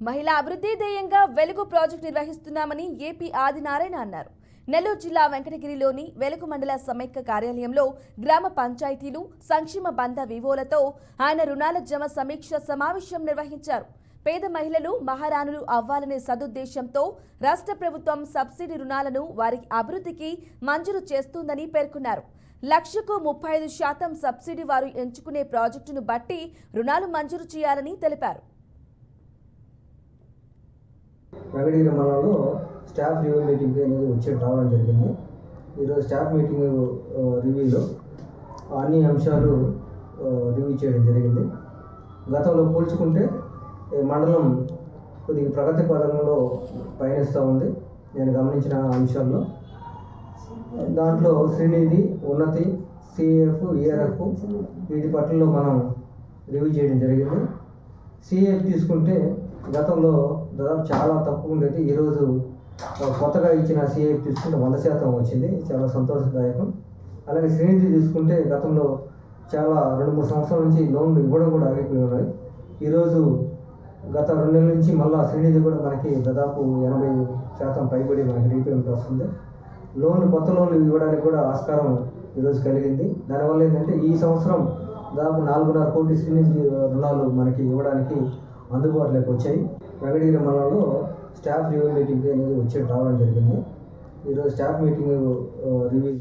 మహిళా అభివృద్ధి ధ్యేయంగా వెలుగు ప్రాజెక్టు నిర్వహిస్తున్నామని ఏపీ ఆదినారాయణ అన్నారు. నెల్లూరు జిల్లా వెంకటగిరిలోని వెలుగు మండల సమైక్య కార్యాలయంలో గ్రామ పంచాయతీలు సంక్షేమ బంధ వివోలతో ఆయన రుణాల జమ సమీక్ష సమావేశం నిర్వహించారు. పేద మహిళలు మహారాణులు అవ్వాలనే సదుద్దేశంతో రాష్ట్ర ప్రభుత్వం సబ్సిడీ రుణాలను వారి అభివృద్ధికి మంజూరు చేస్తుందని పేర్కొన్నారు. లక్షకు 35% సబ్సిడీ వారు ఎంచుకునే ప్రాజెక్టును బట్టి రుణాలు మంజూరు చేయాలని తెలిపారు. వెంకటగిరి మండలంలో స్టాఫ్ రివ్యూ మీటింగ్ అనేది రావడం జరిగింది. ఈరోజు స్టాఫ్ మీటింగ్ రివ్యూలో అన్ని అంశాలు రివ్యూ చేయడం జరిగింది. గతంలో పోల్చుకుంటే మండలం కొద్దిగా ప్రగతి పదంలో పయనిస్తూ ఉంది. నేను గమనించిన అంశాల్లో దాంట్లో శ్రీనిధి, ఉన్నతి, సిఎఫ్, ఈఆర్ఎఫ్ వీటి పట్లలో మనం రివ్యూ చేయడం జరిగింది. సిఎఫ్ తీసుకుంటే గతంలో దాదాపు చాలా తక్కువ ఉండేది. ఈరోజు కొత్తగా ఇచ్చిన సిఎఫ్ తీసుకుంటే 100% వచ్చింది, చాలా సంతోషదాయకం. అలాగే శ్రీనిధి తీసుకుంటే గతంలో చాలా 2-3 సంవత్సరాల నుంచి లోన్లు ఇవ్వడం కూడా ఆగిపోయి ఉన్నాయి. ఈరోజు గత 2 నెలల నుంచి మళ్ళీ శ్రీనిధి కూడా మనకి దాదాపు 80% పైబడి మనకి రీపేమెంట్ వస్తుంది. కొత్త లోన్లు ఇవ్వడానికి కూడా ఆస్కారం ఈరోజు కలిగింది. దానివల్ల ఏంటంటే ఈ సంవత్సరం దాదాపు 4.5 కోట్ల శ్రీనిధి రుణాలు మనకి ఇవ్వడానికి అందుబాటులోకి వచ్చాయి. వెంకటగిరి మండలంలో స్టాఫ్ రివ్యూ మీటింగ్ అనేది రావడం జరిగింది. ఈరోజు స్టాఫ్ మీటింగ్ రివ్యూ